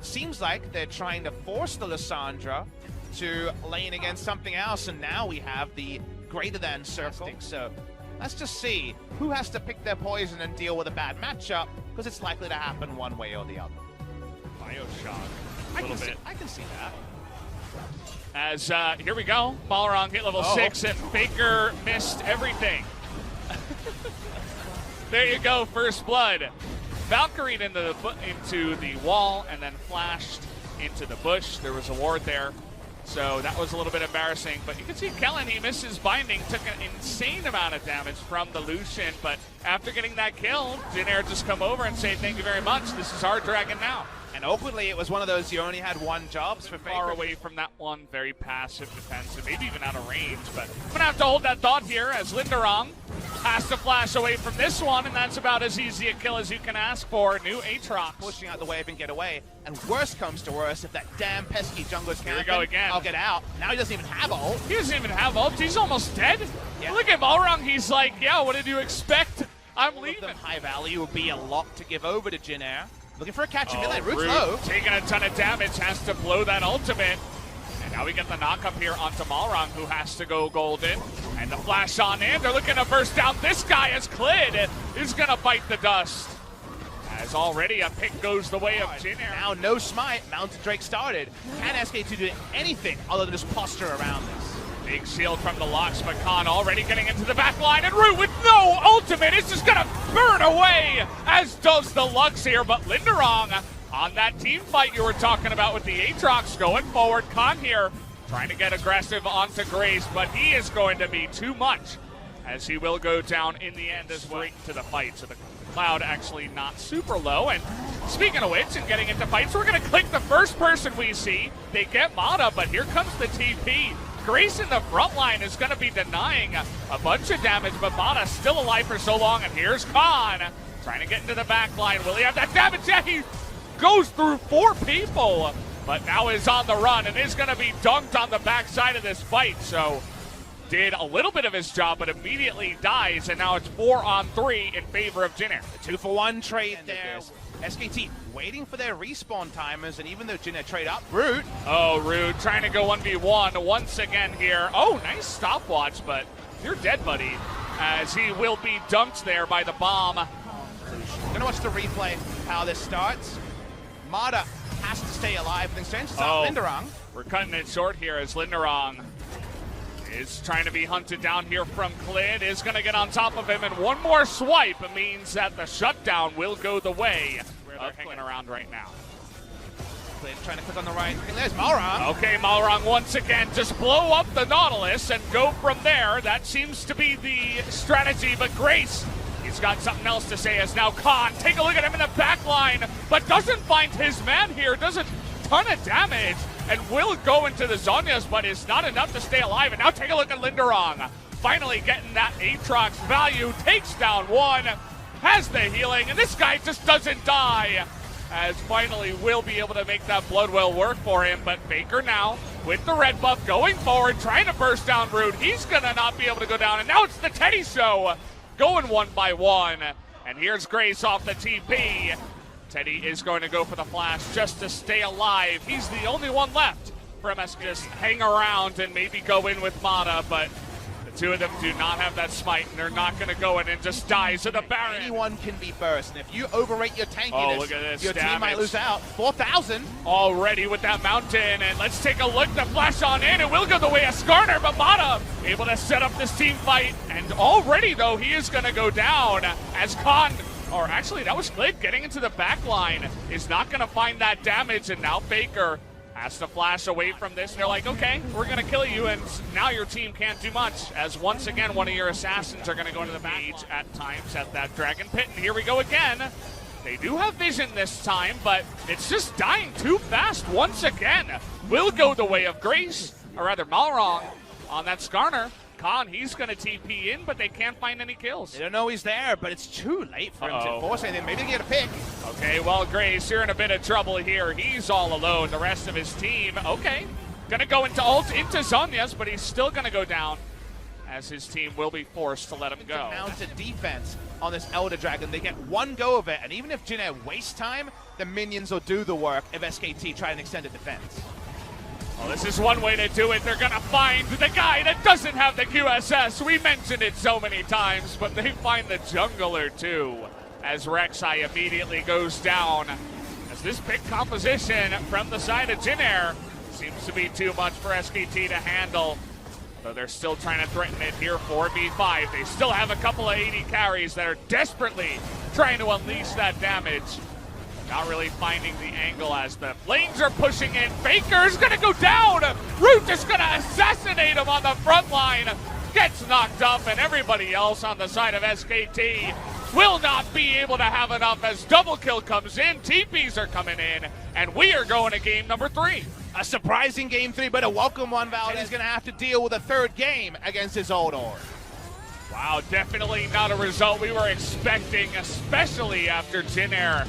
Seems like they're trying to force the Lissandra to lane against something else, and now we have the greater than circle. So let's just see who has to pick their poison and deal with a bad matchup, because it's likely to happen one way or the other. Bioshock, a little bit. I can see that. As here we go, Balrog hit level 6 and Faker missed everything. There you go, first blood. Valkyrie into the wall and then flashed into the bush. There was a ward there, so that was a little bit embarrassing. But you can see Kellen, he misses binding, took an insane amount of damage from the Lucian. But after getting that kill, Jin Air just come over and say, thank you very much, this is our dragon now. And awkwardly, it was one of those you only had one jobs for Far away from that one, very passive defensive, maybe even out of range. But I'm gonna have to hold that thought here as Linderong has to flash away from this one, and that's about as easy a kill as you can ask for. New Aatrox pushing out the wave and get away. And worst comes to worst, if that damn pesky jungler's camping, here we go again. I'll get out. Now he doesn't even have ult. He doesn't even have ult. He's almost dead. Yeah. Look at Balrog. He's like, yeah, what did you expect? I'm leaving. High value would be a lot to give over to Jin Air. Looking for a catch in melee. Root's low. Taking a ton of damage, has to blow that ultimate. And now we get the knock up here onto Balrog, who has to go golden. And the flash on in. They're looking to burst down this guy as Clid is going to bite the dust. As already a pick goes the way of Jin Air. Now no smite. Mountain Drake started. Can SKT do anything other than just posture around this? Big shield from the Lux, but Khan already getting into the back line, and Root with no ultimate is just gonna burn away, as does the Lux here. But Linderong on that team fight you were talking about with the Aatrox going forward. Khan here trying to get aggressive onto Grace, but he is going to be too much, as he will go down in the end as well. Straight to the fight, so the Cloud actually not super low. And speaking of which, and getting into fights, we're gonna click the first person we see. They get Mata, but here comes the TP. Grace in the front line is going to be denying a bunch of damage, but Mata still alive for so long, and here's Khan trying to get into the back line. Will he have that damage? Yeah, he goes through 4 people, but now is on the run and is going to be dunked on the backside of this fight. So did a little bit of his job, but immediately dies, and now it's 4-on-3 in favor of Jin Air. The 2-for-1 trade there. SKT waiting for their respawn timers, and even though Jin Air trade up, Root. Oh, Root trying to go 1v1 once again here. Oh, nice stopwatch, but you're dead, buddy, as he will be dunked there by the bomb. Gonna watch the replay how this starts. Mata has to stay alive, and then sends out Linderong. We're cutting it short here as Linderong is trying to be hunted down here from Clid, is going to get on top of him, and one more swipe means that the shutdown will go the way of hanging around right now. Clid trying to click on the right, and there's Balrog. Okay, Balrog once again, just blow up the Nautilus and go from there. That seems to be the strategy, but Grace, he's got something else to say as now Khan, take a look at him in the back line, but doesn't find his man here, does a ton of damage, and will go into the Zhonya's, but is not enough to stay alive. And now take a look at Linderong. Finally getting that Aatrox value, takes down one, has the healing, and this guy just doesn't die, as finally will be able to make that Bloodwell work for him. But Faker now, with the red buff, going forward, trying to burst down Root. He's gonna not be able to go down, and now it's the Teddy Show, going 1-by-1. And here's Grace off the TP. Teddy is going to go for the flash just to stay alive. He's the only one left from us. Just hang around and maybe go in with Mata, but the two of them do not have that smite, and they're not going to go in and just die to the Baron. Anyone can be burst, and if you overrate your tankiness, look at this your team might lose out. 4,000. Already with that mountain, and let's take a look. The flash on in, it will go the way of Skarner, but Mata able to set up this team fight, and already, though, he is going to go down as Khan, or actually that was Clid getting into the back line, is not going to find that damage, and now Faker has to flash away from this. And they're like, okay, we're going to kill you, and now your team can't do much, as once again one of your assassins are going to go into the back at times at that Dragon Pit. And here we go again. They do have vision this time, but it's just dying too fast once again. Will go the way of Grace, or rather Balrog on that Skarner. Khan, he's going to TP in, but they can't find any kills. They don't know he's there, but it's too late for him to force anything. Maybe they get a pick. Okay, well, Grace, you're in a bit of trouble here. He's all alone. The rest of his team, okay. Going to go into ult into Zhonya's, but he's still going to go down. as his team will be forced to let him go. Mounted defense on this Elder Dragon. They get one go of it, and even if Jin Air wastes time, the minions will do the work if SKT try and extend a defense. Well, this is one way to do it. They're going to find the guy that doesn't have the QSS. We mentioned it so many times, but they find the jungler too, as Rek'Sai immediately goes down. As this pick composition from the side of Jin Air seems to be too much for SKT to handle. So they're still trying to threaten it here, 4v5. They still have a couple of 80 carries that are desperately trying to unleash that damage. Not really finding the angle as the lanes are pushing in. Faker's gonna go down! Root is gonna assassinate him on the front line. Gets knocked up, and everybody else on the side of SKT will not be able to have enough as double kill comes in. TPs are coming in, and we are going to game number 3. A surprising game 3, but a welcome one. Valdez going to have to deal with a third game against his old org. Wow, definitely not a result we were expecting, especially after Jin Air